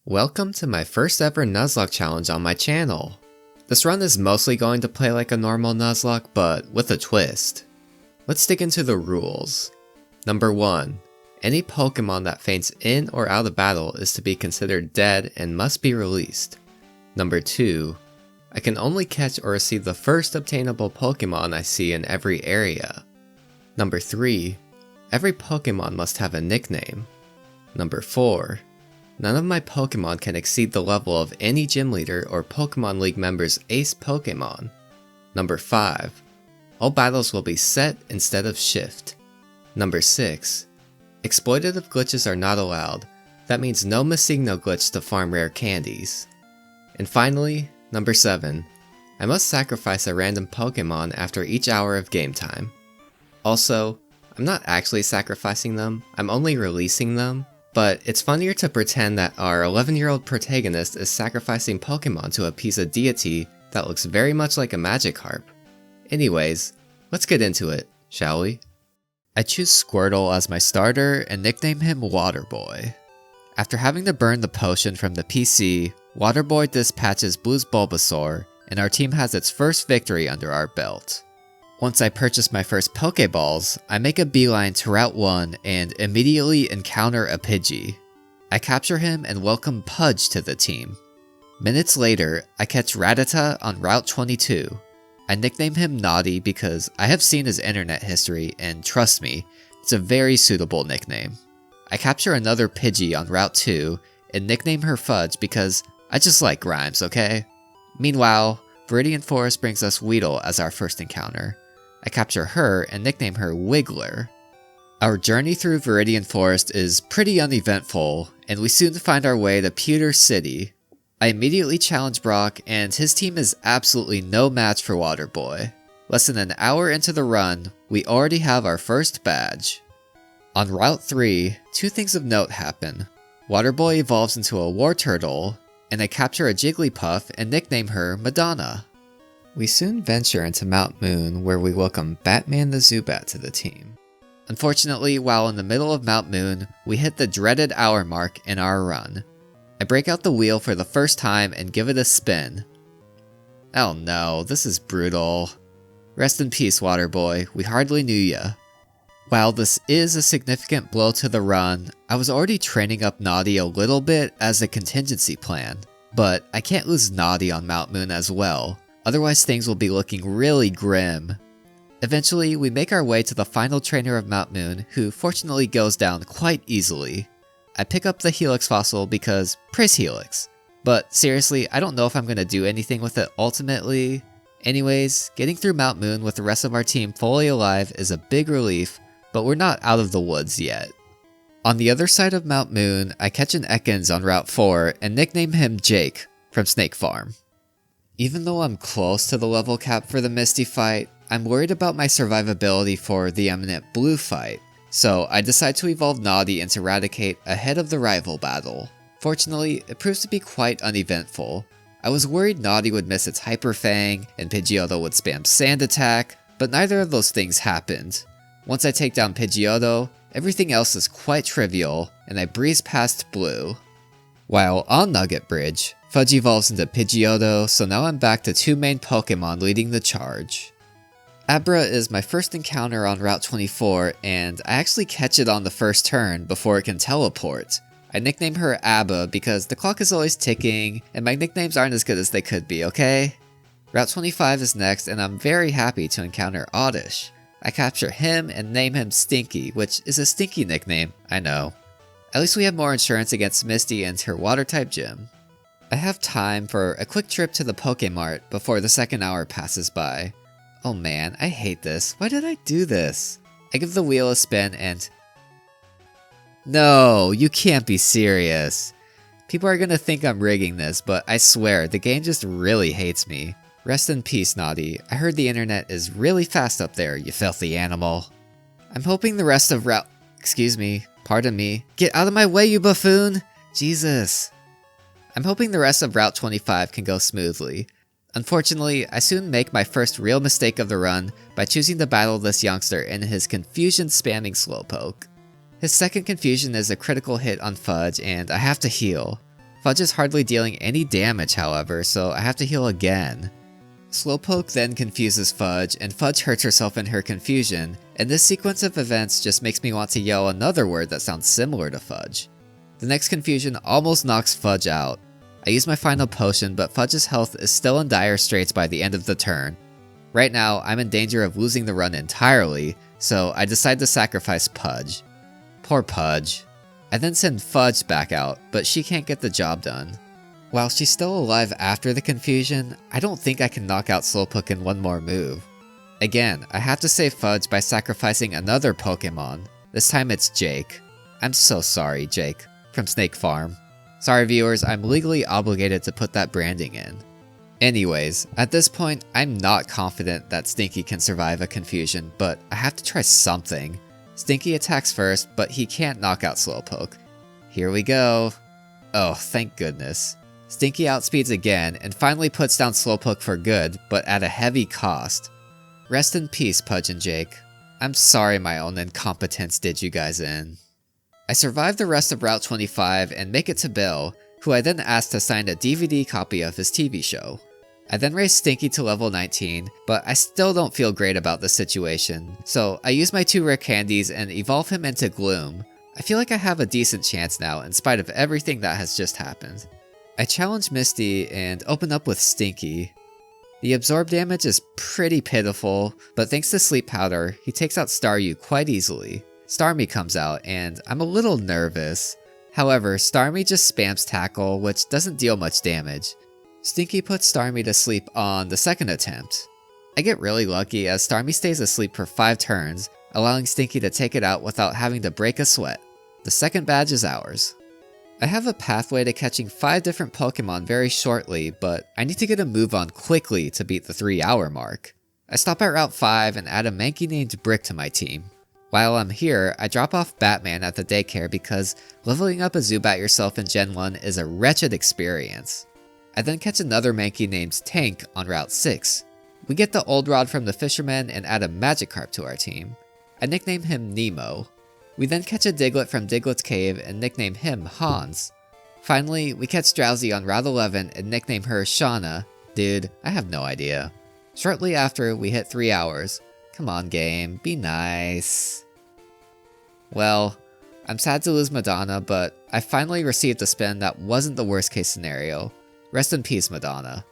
Welcome to my first ever Nuzlocke challenge on my channel. This run is mostly going to play like a normal Nuzlocke, but with a twist. Let's dig into the rules. Number 1. Any Pokémon that faints in or out of battle is to be considered dead and must be released. Number 2. I can only catch or receive the first obtainable Pokémon I see in every area. Number 3. Every Pokémon must have a nickname. Number 4. None of my Pokémon can exceed the level of any gym leader or Pokémon League member's ace Pokémon. Number 5. All battles will be set instead of shift. Number 6. Exploitative glitches are not allowed. That means no Missigno glitch to farm rare candies. And finally, number 7. I must sacrifice a random Pokémon after each hour of game time. Also, I'm not actually sacrificing them, I'm only releasing them. But it's funnier to pretend that our 11-year-old protagonist is sacrificing Pokémon to appease a deity that looks very much like a Magikarp. Anyways, let's get into it, shall we? I choose Squirtle as my starter and nickname him Waterboy. After having to burn the potion from the PC, Waterboy dispatches Blue's Bulbasaur, and our team has its first victory under our belt. Once I purchase my first Pokeballs, I make a beeline to Route 1 and immediately encounter a Pidgey. I capture him and welcome Pudge to the team. Minutes later, I catch Rattata on Route 22. I nickname him Naughty because I have seen his internet history and trust me, it's a very suitable nickname. I capture another Pidgey on Route 2 and nickname her Fudge because I just like rhymes, okay? Meanwhile, Viridian Forest brings us Weedle as our first encounter. I capture her and nickname her Wiggler. Our journey through Viridian Forest is pretty uneventful, and we soon find our way to Pewter City. I immediately challenge Brock, and his team is absolutely no match for Waterboy. Less than an hour into the run, we already have our first badge. On Route 3, two things of note happen. Waterboy evolves into a Wartortle, and I capture a Jigglypuff and nickname her Madonna. We soon venture into Mount Moon, where we welcome Batman the Zubat to the team. Unfortunately, while in the middle of Mount Moon, we hit the dreaded hour mark in our run. I break out the wheel for the first time and give it a spin. Oh no, this is brutal. Rest in peace, Waterboy, we hardly knew ya. While this is a significant blow to the run, I was already training up Naughty a little bit as a contingency plan. But I can't lose Naughty on Mount Moon as well. Otherwise things will be looking really grim. Eventually, we make our way to the final trainer of Mount Moon, who fortunately goes down quite easily. I pick up the Helix fossil because praise Helix. But seriously, I don't know if I'm going to do anything with it ultimately. Anyways, getting through Mount Moon with the rest of our team fully alive is a big relief, but we're not out of the woods yet. On the other side of Mount Moon, I catch an Ekans on Route 4 and nickname him Jake from Snake Farm. Even though I'm close to the level cap for the Misty fight, I'm worried about my survivability for the Eminent Blue fight, so I decide to evolve Naughty into Raticate ahead of the rival battle. Fortunately, it proves to be quite uneventful. I was worried Naughty would miss its Hyper Fang and Pidgeotto would spam Sand Attack, but neither of those things happened. Once I take down Pidgeotto, everything else is quite trivial, and I breeze past Blue. While on Nugget Bridge, Fudge evolves into Pidgeotto, so now I'm back to two main Pokémon leading the charge. Abra is my first encounter on Route 24, and I actually catch it on the first turn before it can teleport. I nickname her Abba because the clock is always ticking, and my nicknames aren't as good as they could be, okay? Route 25 is next, and I'm very happy to encounter Oddish. I capture him and name him Stinky, which is a stinky nickname, I know. At least we have more insurance against Misty and her water-type gym. I have time for a quick trip to the Pokémart before the second hour passes by. Oh man, I hate this. Why did I do this? I give the wheel a spin and... No, you can't be serious. People are gonna think I'm rigging this, but I swear, the game just really hates me. Rest in peace, Naughty. I heard the internet is really fast up there, you filthy animal. I'm hoping the rest of Route... Excuse me, pardon me. Get out of my way, you buffoon! Jesus. I'm hoping the rest of Route 25 can go smoothly. Unfortunately, I soon make my first real mistake of the run by choosing to battle this youngster in his confusion spamming Slowpoke. His second confusion is a critical hit on Fudge and I have to heal. Fudge is hardly dealing any damage, however, so I have to heal again. Slowpoke then confuses Fudge, and Fudge hurts herself in her confusion, and this sequence of events just makes me want to yell another word that sounds similar to Fudge. The next confusion almost knocks Fudge out. I use my final potion, but Fudge's health is still in dire straits by the end of the turn. Right now, I'm in danger of losing the run entirely, so I decide to sacrifice Pudge. Poor Pudge. I then send Fudge back out, but she can't get the job done. While she's still alive after the confusion, I don't think I can knock out Slowpoke in one more move. Again, I have to save Fudge by sacrificing another Pokémon. This time it's Jake. I'm so sorry, Jake, from Snake Farm. Sorry viewers, I'm legally obligated to put that branding in. Anyways, at this point, I'm not confident that Stinky can survive a confusion, but I have to try something. Stinky attacks first, but he can't knock out Slowpoke. Here we go. Oh, thank goodness. Stinky outspeeds again, and finally puts down Slowpoke for good, but at a heavy cost. Rest in peace, Pudge and Jake. I'm sorry my own incompetence did you guys in. I survive the rest of Route 25 and make it to Bill, who I then ask to sign a DVD copy of his TV show. I then raise Stinky to level 19, but I still don't feel great about the situation, so I use my 2 rare candies and evolve him into Gloom. I feel like I have a decent chance now in spite of everything that has just happened. I challenge Misty and open up with Stinky. The absorb damage is pretty pitiful, but thanks to Sleep Powder, he takes out Staryu quite easily. Starmie comes out, and I'm a little nervous. However, Starmie just spams Tackle, which doesn't deal much damage. Stinky puts Starmie to sleep on the second attempt. I get really lucky as Starmie stays asleep for 5 turns, allowing Stinky to take it out without having to break a sweat. The second badge is ours. I have a pathway to catching 5 different Pokemon very shortly, but I need to get a move on quickly to beat the 3-hour mark. I stop at Route 5 and add a Mankey named Brick to my team. While I'm here, I drop off Batman at the daycare because leveling up a Zubat yourself in Gen 1 is a wretched experience. I then catch another Mankey named Tank on Route 6. We get the Old Rod from the Fisherman and add a Magikarp to our team. I nickname him Nemo. We then catch a Diglett from Diglett's Cave and nickname him Hans. Finally, we catch Drowsy on Route 11 and nickname her Shauna. Dude, I have no idea. Shortly after, we hit 3 hours. Come on game, be nice. Well, I'm sad to lose Madonna, but I finally received a spin that wasn't the worst case scenario. Rest in peace, Madonna.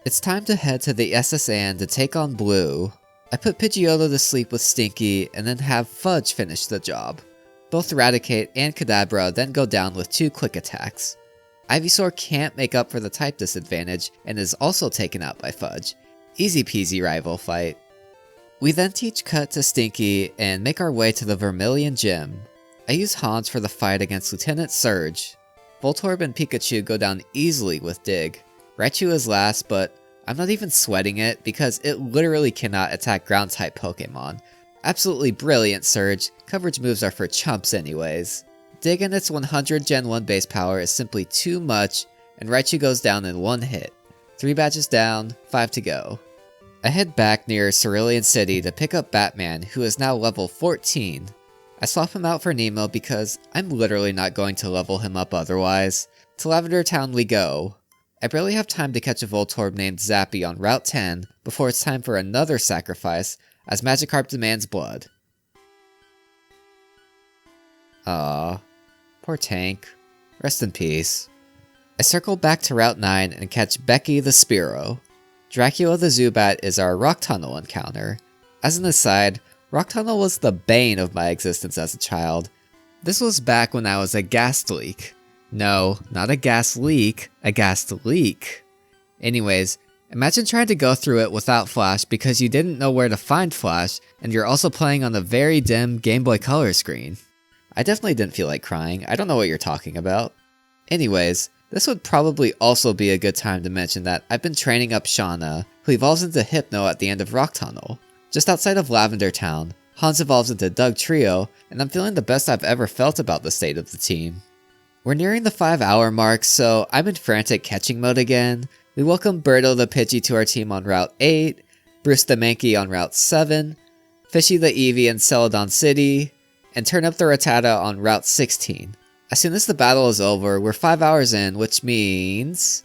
It's time to head to the SSN to take on Blue. I put Pidgeotto to sleep with Stinky and then have Fudge finish the job. Both Raticate and Kadabra then go down with 2 quick attacks. Ivysaur can't make up for the type disadvantage and is also taken out by Fudge. Easy peasy rival fight. We then teach Cut to Stinky and make our way to the Vermilion Gym. I use Hans for the fight against Lieutenant Surge. Voltorb and Pikachu go down easily with Dig. Raichu is last, but I'm not even sweating it because it literally cannot attack ground-type Pokemon. Absolutely brilliant, Surge. Coverage moves are for chumps anyways. Dig and its 100 Gen 1 base power is simply too much, and Raichu goes down in 1 hit. 3 badges down, 5 to go. I head back near Cerulean City to pick up Batman, who is now level 14. I swap him out for Nemo because I'm literally not going to level him up otherwise. To Lavender Town we go. I barely have time to catch a Voltorb named Zappy on Route 10 before it's time for another sacrifice as Magikarp demands blood. Aww. Poor Tank. Rest in peace. I circle back to Route 9 and catch Becky the Spearow. Dracula the Zubat is our Rock Tunnel encounter. As an aside, Rock Tunnel was the bane of my existence as a child. This was back when I was a gas leak. No, not a gas leak, a gas leak. Anyways, imagine trying to go through it without Flash because you didn't know where to find Flash, and you're also playing on a very dim Game Boy Color screen. I definitely didn't feel like crying, I don't know what you're talking about. Anyways, this would probably also be a good time to mention that I've been training up Shauna, who evolves into Hypno at the end of Rock Tunnel. Just outside of Lavender Town, Hans evolves into Doug Trio, and I'm feeling the best I've ever felt about the state of the team. We're nearing the 5-hour mark, so I'm in frantic catching mode again. We welcome Birdo the Pidgey to our team on Route 8, Bruce the Mankey on Route 7, Fishy the Eevee in Celadon City, and Turnip the Rattata on Route 16. As soon as the battle is over, we're 5 hours in, which means...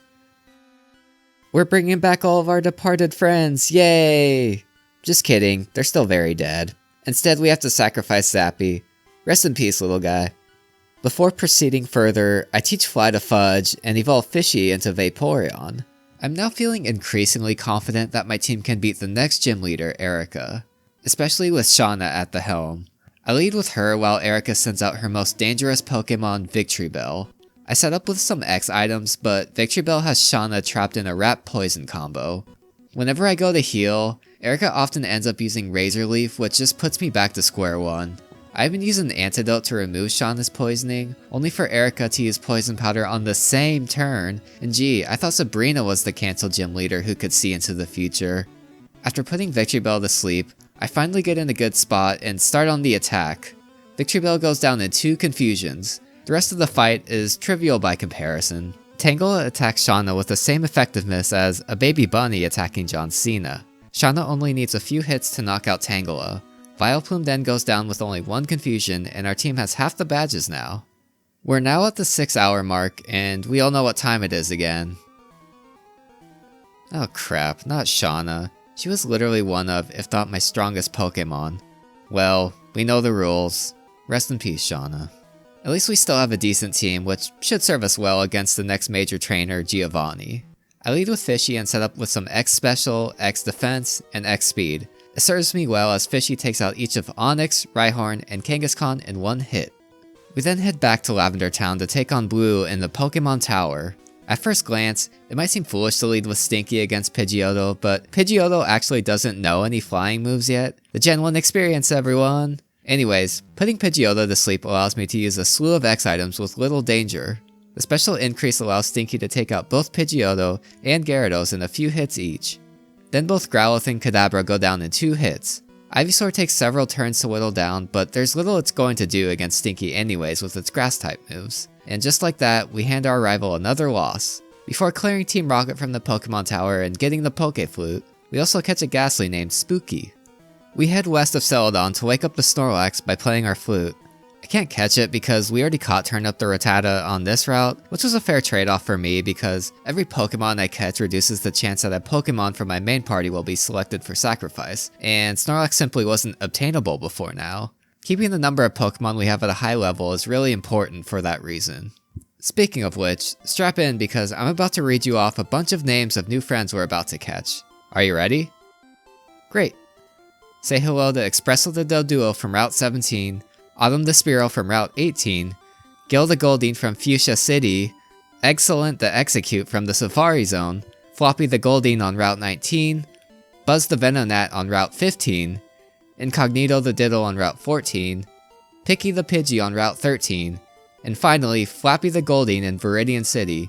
we're bringing back all of our departed friends, yay! Just kidding, they're still very dead. Instead, we have to sacrifice Zappy. Rest in peace, little guy. Before proceeding further, I teach Fly to Fudge and evolve Fishy into Vaporeon. I'm now feeling increasingly confident that my team can beat the next gym leader, Erica. Especially with Shauna at the helm. I lead with her while Erica sends out her most dangerous Pokemon, Victreebel. I set up with some X items, but Victreebel has Shauna trapped in a Rat Poison combo. Whenever I go to heal, Erica often ends up using Razor Leaf, which just puts me back to square one. I even use an antidote to remove Shauna's poisoning, only for Erica to use Poison Powder on the same turn, and gee, I thought Sabrina was the cancelled gym leader who could see into the future. After putting Victreebel to sleep, I finally get in a good spot and start on the attack. Victreebel goes down in 2 confusions. The rest of the fight is trivial by comparison. Tangela attacks Shauna with the same effectiveness as a baby bunny attacking John Cena. Shauna only needs a few hits to knock out Tangela. Vileplume then goes down with only 1 confusion, and our team has half the badges now. We're now at the 6-hour mark, and we all know what time it is again. Oh crap, not Shauna. She was literally one of, if not my strongest Pokemon. Well, we know the rules. Rest in peace, Shauna. At least we still have a decent team, which should serve us well against the next major trainer, Giovanni. I lead with Fishy and set up with some X Special, X Defense, and X Speed. It serves me well as Fishy takes out each of Onix, Rhyhorn, and Kangaskhan in 1 hit. We then head back to Lavender Town to take on Blue in the Pokemon Tower. At first glance, it might seem foolish to lead with Stinky against Pidgeotto, but Pidgeotto actually doesn't know any flying moves yet. The Gen 1 experience, everyone! Anyways, putting Pidgeotto to sleep allows me to use a slew of X items with little danger. The special increase allows Stinky to take out both Pidgeotto and Gyarados in a few hits each. Then both Growlithe and Kadabra go down in 2 hits. Ivysaur takes several turns to whittle down, but there's little it's going to do against Stinky anyways with its Grass-type moves. And just like that, we hand our rival another loss. Before clearing Team Rocket from the Pokemon Tower and getting the Poké-Flute, we also catch a Ghastly named Spooky. We head west of Celadon to wake up the Snorlax by playing our flute. I can't catch it because we already caught Turn Up the Rattata on this route, which was a fair trade-off for me because every Pokemon I catch reduces the chance that a Pokemon from my main party will be selected for sacrifice, and Snorlax simply wasn't obtainable before now. Keeping the number of Pokemon we have at a high level is really important for that reason. Speaking of which, strap in because I'm about to read you off a bunch of names of new friends we're about to catch. Are you ready? Great. Say hello to Expresso the Doduo from Route 17, Autumn the Spearow from Route 18, Gil the Goldeen from Fuchsia City, Excellent the Execute from the Safari Zone, Floppy the Goldeen on Route 19, Buzz the Venonat on Route 15, Incognito the Diddle on Route 14, Picky the Pidgey on Route 13, and finally Flappy the Goldeen in Viridian City.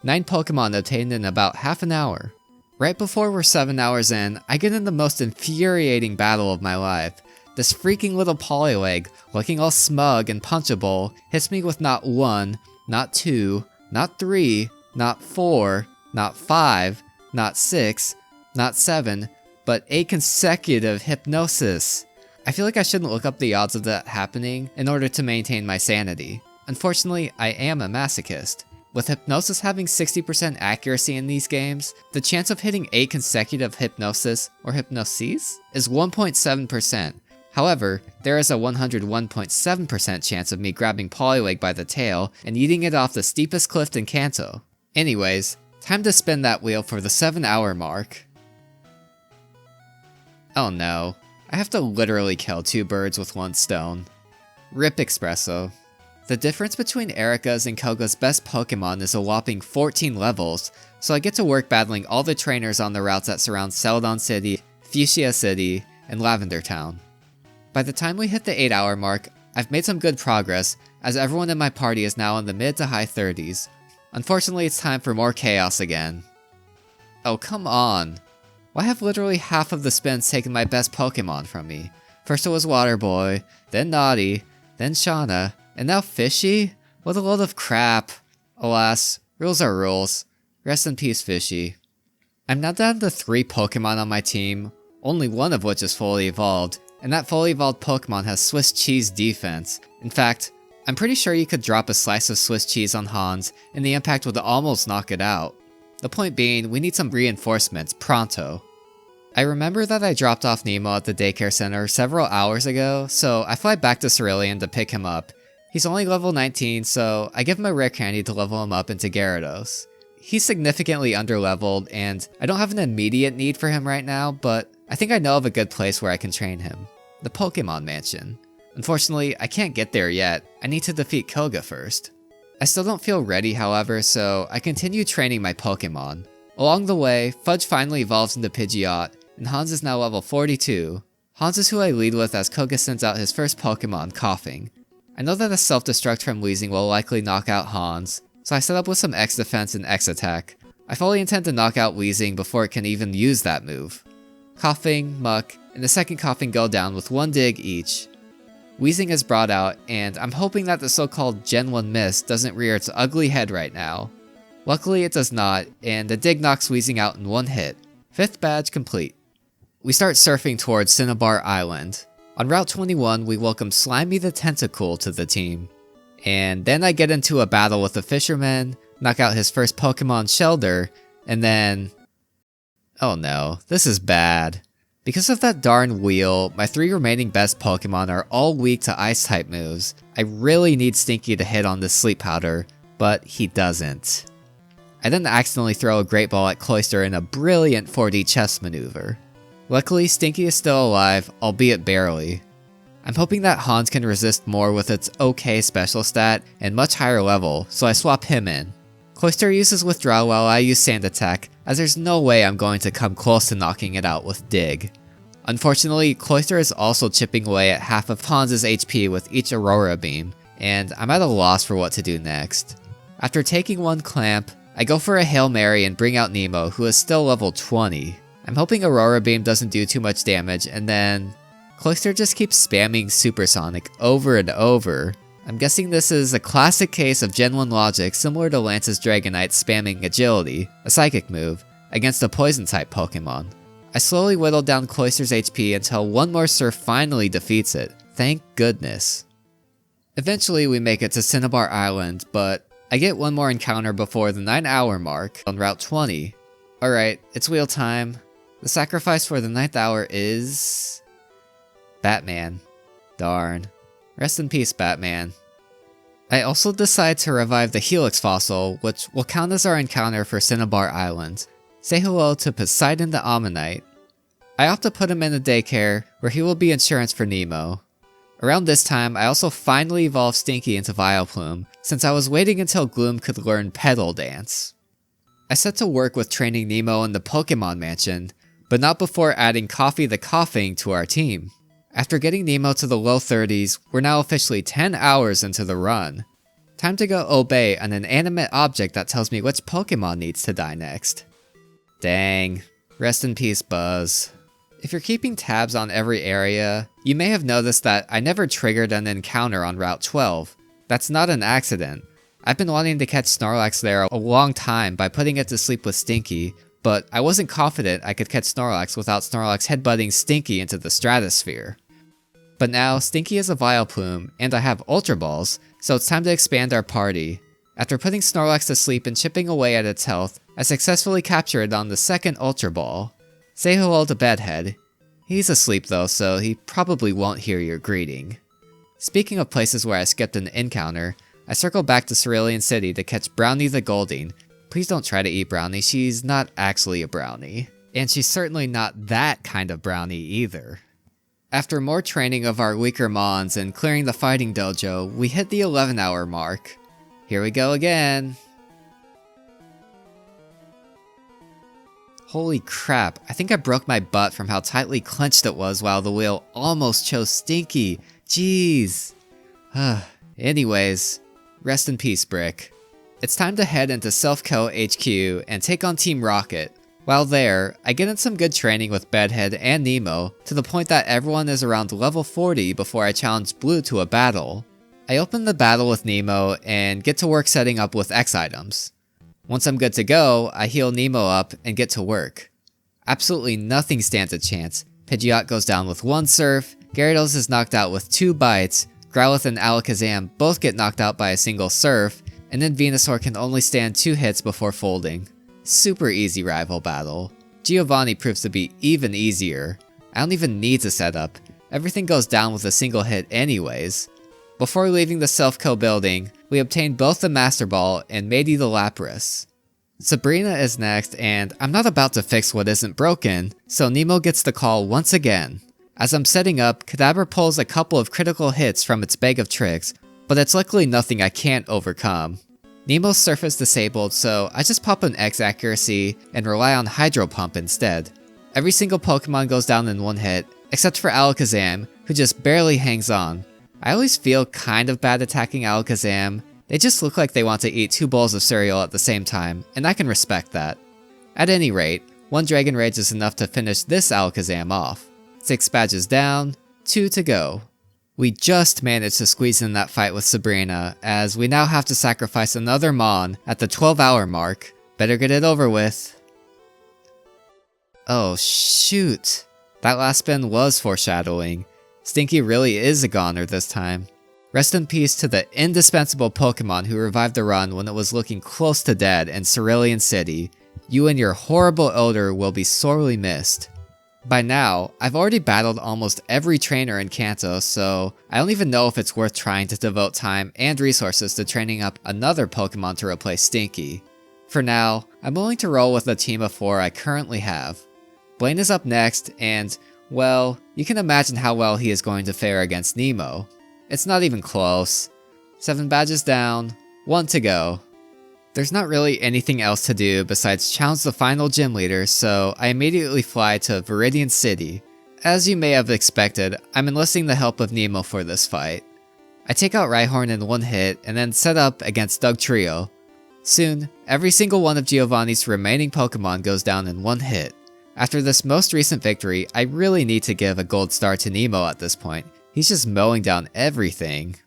9 Pokemon obtained in about half an hour. Right before we're 7 hours in, I get in the most infuriating battle of my life. This freaking little Poliwag, looking all smug and punchable, hits me with not 1, not 2, not 3, not 4, not 5, not 6, not 7, but 8 consecutive Hypnosis. I feel like I shouldn't look up the odds of that happening in order to maintain my sanity. Unfortunately, I am a masochist. With Hypnosis having 60% accuracy in these games, the chance of hitting 8 consecutive Hypnosis, or Hypnoses, is 1.7%. However, there is a 101.7% chance of me grabbing Poliwag by the tail and eating it off the steepest cliff in Kanto. Anyways, time to spin that wheel for the 7-hour mark. Oh no, I have to literally kill 2 birds with 1 stone. RIP Espresso. The difference between Erica's and Koga's best Pokemon is a whopping 14 levels, so I get to work battling all the trainers on the routes that surround Celadon City, Fuchsia City, and Lavender Town. By the time we hit the 8-hour mark, I've made some good progress, as everyone in my party is now in the mid to high 30s. Unfortunately, it's time for more chaos again. Oh, come on. Why have literally half of the spins taken my best Pokemon from me? First it was Waterboy, then Naughty, then Shauna, and now Fishy? What a load of crap. Alas, rules are rules. Rest in peace, Fishy. I'm now down to 3 Pokemon on my team, only one of which is fully evolved, and that fully evolved Pokemon has Swiss cheese defense. In fact, I'm pretty sure you could drop a slice of Swiss cheese on Hans and the impact would almost knock it out. The point being, we need some reinforcements pronto. I remember that I dropped off Nemo at the daycare center several hours ago, so I fly back to Cerulean to pick him up. He's only level 19, so I give him a rare candy to level him up into Gyarados. He's significantly underleveled, and I don't have an immediate need for him right now, but I think I know of a good place where I can train him. The Pokémon Mansion. Unfortunately, I can't get there yet. I need to defeat Koga first. I still don't feel ready, however, so I continue training my Pokémon. Along the way, Fudge finally evolves into Pidgeot, and Hans is now level 42. Hans is who I lead with as Koga sends out his first Pokémon, Coughing. I know that a self-destruct from Weezing will likely knock out Hans, so I set up with some X defense and X attack. I fully intend to knock out Weezing before it can even use that move. Coughing, Muck, and the second Coughing go down with one dig each. Weezing is brought out, and I'm hoping that the so-called Gen 1 Mist doesn't rear its ugly head right now. Luckily it does not, and the dig knocks Weezing out in one hit. 5th badge complete. We start surfing towards Cinnabar Island. On Route 21, we welcome Slimy the Tentacool to the team. And then I get into a battle with the fisherman, knock out his first Pokemon Shelder, and then... oh no, this is bad. Because of that darn wheel, my 3 remaining best Pokemon are all weak to Ice-type moves. I really need Stinky to hit on this Sleep Powder, but he doesn't. I then accidentally throw a Great Ball at Cloyster in a brilliant 4D chess maneuver. Luckily, Stinky is still alive, albeit barely. I'm hoping that Hans can resist more with its okay special stat and much higher level, so I swap him in. Cloyster uses Withdraw while I use Sand Attack, as there's no way I'm going to come close to knocking it out with Dig. Unfortunately, Cloyster is also chipping away at half of Hans' HP with each Aurora Beam, and I'm at a loss for what to do next. After taking one Clamp, I go for a Hail Mary and bring out Nemo, who is still level 20. I'm hoping Aurora Beam doesn't do too much damage, and then... Cloyster just keeps spamming Supersonic over and over. I'm guessing this is a classic case of Gen 1 logic similar to Lance's Dragonite spamming Agility, a psychic move, against a Poison-type Pokemon. I slowly whittle down Cloyster's HP until one more Surf finally defeats it. Thank goodness. Eventually we make it to Cinnabar Island, but I get one more encounter before the 9-hour mark on Route 20. Alright, it's wheel time. The sacrifice for the 9th hour is... Batman. Darn. Rest in peace, Batman. I also decide to revive the Helix fossil, which will count as our encounter for Cinnabar Island. Say hello to Poseidon the Ammonite. I opt to put him in the daycare, where he will be insurance for Nemo. Around this time, I also finally evolved Stinky into Vileplume, since I was waiting until Gloom could learn Petal Dance. I set to work with training Nemo in the Pokémon Mansion, but not before adding Coffee the Coughing to our team. After getting Nemo to the low 30s, we're now officially 10 hours into the run. Time to go obey an inanimate object that tells me which Pokemon needs to die next. Dang. Rest in peace, Buzz. If you're keeping tabs on every area, you may have noticed that I never triggered an encounter on Route 12. That's not an accident. I've been wanting to catch Snorlax there a long time by putting it to sleep with Stinky, but I wasn't confident I could catch Snorlax without Snorlax headbutting Stinky into the stratosphere. But now, Stinky is a Vileplume, and I have Ultra Balls, so it's time to expand our party. After putting Snorlax to sleep and chipping away at its health, I successfully capture it on the second Ultra Ball. Say hello to Bedhead. He's asleep though, so he probably won't hear your greeting. Speaking of places where I skipped an encounter, I circle back to Cerulean City to catch Brownie the Golding. Please don't try to eat Brownie, she's not actually a brownie. And she's certainly not that kind of brownie either. After more training of our weaker Mons and clearing the fighting dojo, we hit the 11-hour mark. Here we go again. Holy crap, I think I broke my butt from how tightly clenched it was while the wheel almost chose Stinky. Jeez. Anyways, rest in peace, Brick. It's time to head into Self-Co HQ and take on Team Rocket. While there, I get in some good training with Bedhead and Nemo, to the point that everyone is around level 40 before I challenge Blue to a battle. I open the battle with Nemo and get to work setting up with X items. Once I'm good to go, I heal Nemo up and get to work. Absolutely nothing stands a chance. Pidgeot goes down with one Surf, Gyarados is knocked out with 2 bites, Growlithe and Alakazam both get knocked out by a single Surf, and then Venusaur can only stand 2 hits before folding. Super easy rival battle. Giovanni proves to be even easier. I don't even need to set up. Everything goes down with a single hit anyways. Before leaving the Self-Co building, we obtain both the Master Ball and Matey the Lapras. Sabrina is next, and I'm not about to fix what isn't broken, so Nemo gets the call once again. As I'm setting up, Kadabra pulls a couple of critical hits from its bag of tricks, but it's luckily nothing I can't overcome. Nemo's Surf is disabled, so I just pop an X accuracy and rely on Hydro Pump instead. Every single Pokemon goes down in 1 hit, except for Alakazam, who just barely hangs on. I always feel kind of bad attacking Alakazam. They just look like they want to eat 2 bowls of cereal at the same time, and I can respect that. At any rate, 1 Dragon Rage is enough to finish this Alakazam off. 6 badges down, 2 to go. We just managed to squeeze in that fight with Sabrina, as we now have to sacrifice another Mon at the 12-hour mark. Better get it over with. Oh shoot. That last spin was foreshadowing. Stinky really is a goner this time. Rest in peace to the indispensable Pokemon who revived the run when it was looking close to dead in Cerulean City. You and your horrible odor will be sorely missed. By now, I've already battled almost every trainer in Kanto, so I don't even know if it's worth trying to devote time and resources to training up another Pokemon to replace Stinky. For now, I'm willing to roll with the team of 4 I currently have. Blaine is up next, and, well, you can imagine how well he is going to fare against Nemo. It's not even close. 7 badges down, 1 to go. There's not really anything else to do besides challenge the final gym leader, so I immediately fly to Viridian City. As you may have expected, I'm enlisting the help of Nemo for this fight. I take out Rhyhorn in 1 hit and then set up against Dugtrio. Soon, every single one of Giovanni's remaining Pokemon goes down in 1 hit. After this most recent victory, I really need to give a gold star to Nemo at this point. He's just mowing down everything.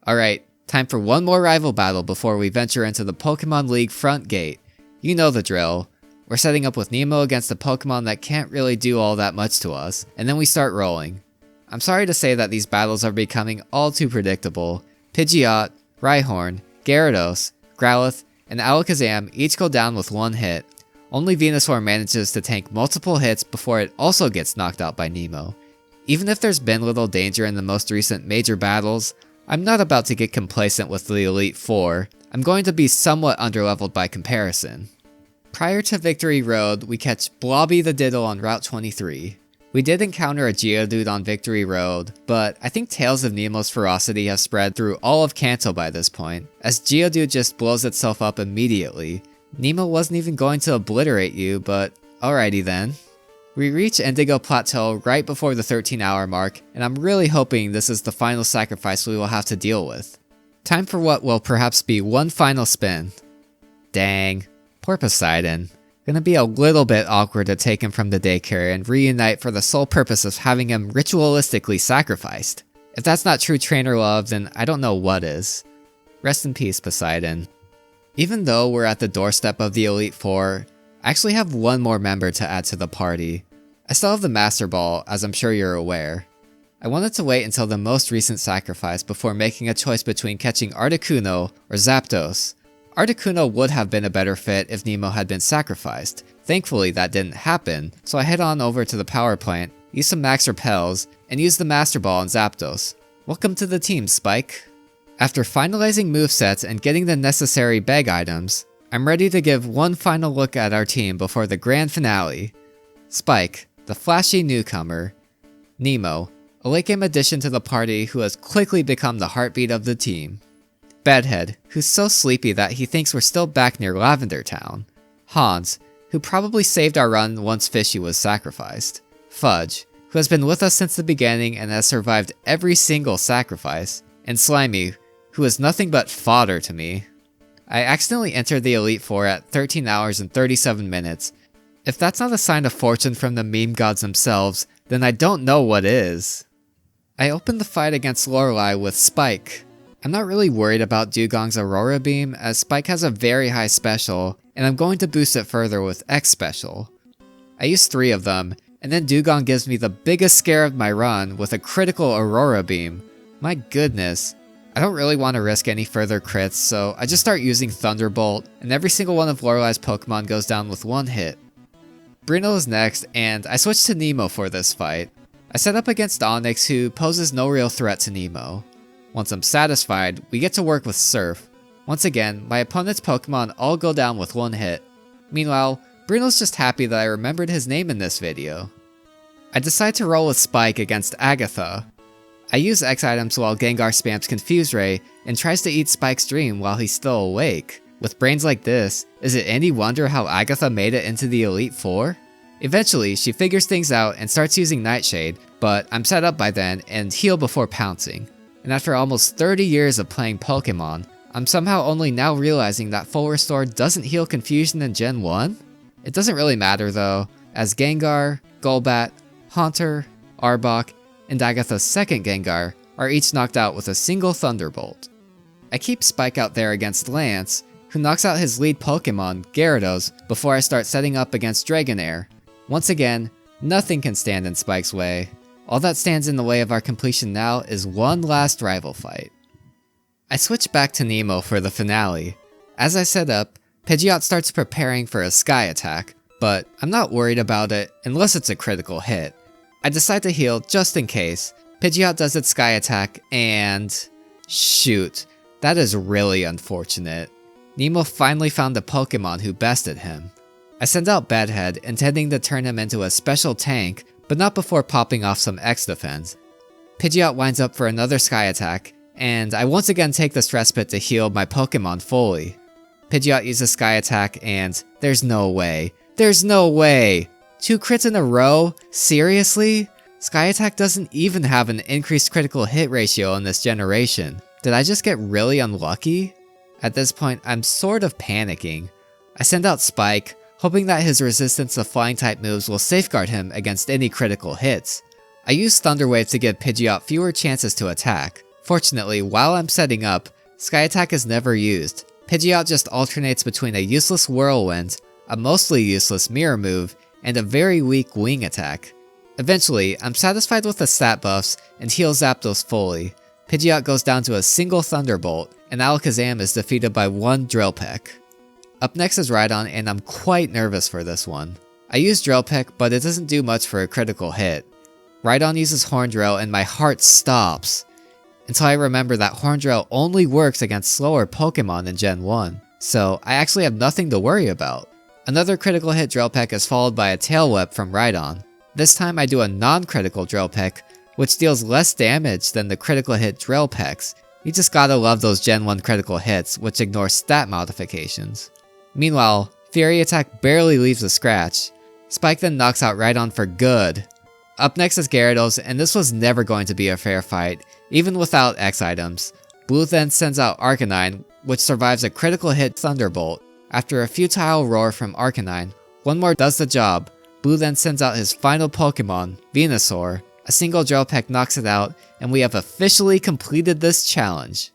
Alright. Time for one more rival battle before we venture into the Pokemon League front gate. You know the drill. We're setting up with Nemo against a Pokemon that can't really do all that much to us, and then we start rolling. I'm sorry to say that these battles are becoming all too predictable. Pidgeot, Rhyhorn, Gyarados, Growlithe, and Alakazam each go down with 1 hit. Only Venusaur manages to tank multiple hits before it also gets knocked out by Nemo. Even if there's been little danger in the most recent major battles, I'm not about to get complacent with the Elite Four. I'm going to be somewhat underleveled by comparison. Prior to Victory Road, we catch Blobby the Diddle on Route 23. We did encounter a Geodude on Victory Road, but I think tales of Nemo's ferocity have spread through all of Kanto by this point, as Geodude just blows itself up immediately. Nemo wasn't even going to obliterate you, but alrighty then. We reach Indigo Plateau right before the 13-hour mark, and I'm really hoping this is the final sacrifice we will have to deal with. Time for what will perhaps be one final spin. Dang, poor Poseidon. Gonna be a little bit awkward to take him from the daycare and reunite for the sole purpose of having him ritualistically sacrificed. If that's not true trainer love, then I don't know what is. Rest in peace, Poseidon. Even though we're at the doorstep of the Elite Four, I actually have one more member to add to the party. I still have the Master Ball, as I'm sure you're aware. I wanted to wait until the most recent sacrifice before making a choice between catching Articuno or Zapdos. Articuno would have been a better fit if Nemo had been sacrificed. Thankfully that didn't happen, so I head on over to the power plant, use some max repels, and use the Master Ball on Zapdos. Welcome to the team, Spike. After finalizing movesets and getting the necessary bag items, I'm ready to give one final look at our team before the grand finale. Spike, the flashy newcomer. Nemo, a late game addition to the party who has quickly become the heartbeat of the team. Bedhead, who's so sleepy that he thinks we're still back near Lavender Town. Hans, who probably saved our run once Fishy was sacrificed. Fudge, who has been with us since the beginning and has survived every single sacrifice. And Slimy, who is nothing but fodder to me. I accidentally entered the Elite Four at 13 hours and 37 minutes. If that's not a sign of fortune from the meme gods themselves, then I don't know what is. I opened the fight against Lorelei with Spike. I'm not really worried about Dugong's Aurora Beam, as Spike has a very high special, and I'm going to boost it further with X Special. I use 3 of them, and then Dugong gives me the biggest scare of my run with a critical Aurora Beam. My goodness. I don't really want to risk any further crits, so I just start using Thunderbolt, and every single one of Lorelei's Pokemon goes down with one hit. Bruno is next, and I switch to Nemo for this fight. I set up against Onyx, who poses no real threat to Nemo. Once I'm satisfied, we get to work with Surf. Once again, my opponent's Pokemon all go down with one hit. Meanwhile, Bruno's just happy that I remembered his name in this video. I decide to roll with Spike against Agatha. I use X items while Gengar spams Confuse Ray and tries to eat Spike's dream while he's still awake. With brains like this, is it any wonder how Agatha made it into the Elite Four? Eventually, she figures things out and starts using Nightshade, but I'm set up by then and heal before pouncing. And after almost 30 years of playing Pokemon, I'm somehow only now realizing that Full Restore doesn't heal Confusion in Gen 1? It doesn't really matter though, as Gengar, Golbat, Haunter, Arbok, and Agatha's second Gengar are each knocked out with a single Thunderbolt. I keep Spike out there against Lance, who knocks out his lead Pokemon, Gyarados, before I start setting up against Dragonair. Once again, nothing can stand in Spike's way. All that stands in the way of our completion now is one last rival fight. I switch back to Nemo for the finale. As I set up, Pidgeot starts preparing for a Sky Attack, but I'm not worried about it unless it's a critical hit. I decide to heal just in case. Pidgeot does its Sky Attack and... shoot, that is really unfortunate. Nemo finally found a Pokemon who bested him. I send out Bedhead, intending to turn him into a special tank, but not before popping off some X-Defense. Pidgeot winds up for another Sky Attack, and I once again take this respite to heal my Pokemon fully. Pidgeot uses Sky Attack and there's no way. There's no way! 2 crits in a row? Seriously? Sky Attack doesn't even have an increased critical hit ratio in this generation. Did I just get really unlucky? At this point, I'm sort of panicking. I send out Spike, hoping that his resistance to flying type moves will safeguard him against any critical hits. I use Thunder Wave to give Pidgeot fewer chances to attack. Fortunately, while I'm setting up, Sky Attack is never used. Pidgeot just alternates between a useless Whirlwind, a mostly useless Mirror move, and a very weak Wing attack. Eventually, I'm satisfied with the stat buffs and heal Zapdos fully. Pidgeot goes down to a single Thunderbolt, and Alakazam is defeated by one Drill Peck. Up next is Rhydon, and I'm quite nervous for this one. I use Drill Peck, but it doesn't do much for a critical hit. Rhydon uses Horn Drill, and my heart stops. Until I remember that Horn Drill only works against slower Pokemon in Gen 1, so I actually have nothing to worry about. Another critical hit Drill Peck is followed by a Tail Whip from Rhydon. This time I do a non-critical Drill Peck, which deals less damage than the critical hit Drill Pecks. You just gotta love those Gen 1 critical hits, which ignore stat modifications. Meanwhile, Fury Attack barely leaves a scratch. Spike then knocks out Rhydon for good. Up next is Gyarados, and this was never going to be a fair fight, even without X items. Blue then sends out Arcanine, which survives a critical hit Thunderbolt. After a futile roar from Arcanine, one more does the job. Blue then sends out his final Pokemon, Venusaur. A single Drill Peck knocks it out, and we have officially completed this challenge.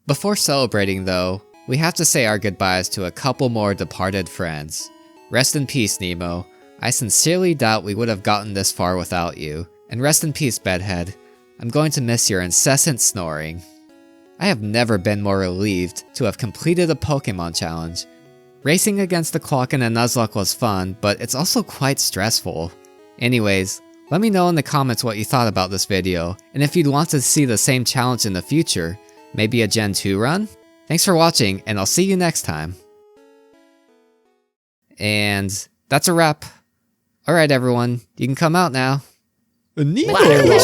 Before celebrating though, we have to say our goodbyes to a couple more departed friends. Rest in peace, Nemo. I sincerely doubt we would have gotten this far without you. And rest in peace, Bedhead. I'm going to miss your incessant snoring. I have never been more relieved to have completed a Pokemon challenge. Racing against the clock in a Nuzlocke was fun, but it's also quite stressful. Anyways, let me know in the comments what you thought about this video, and if you'd want to see the same challenge in the future. Maybe a Gen 2 run? Thanks for watching, and I'll see you next time. And that's a wrap. Alright everyone, you can come out now. Nemo!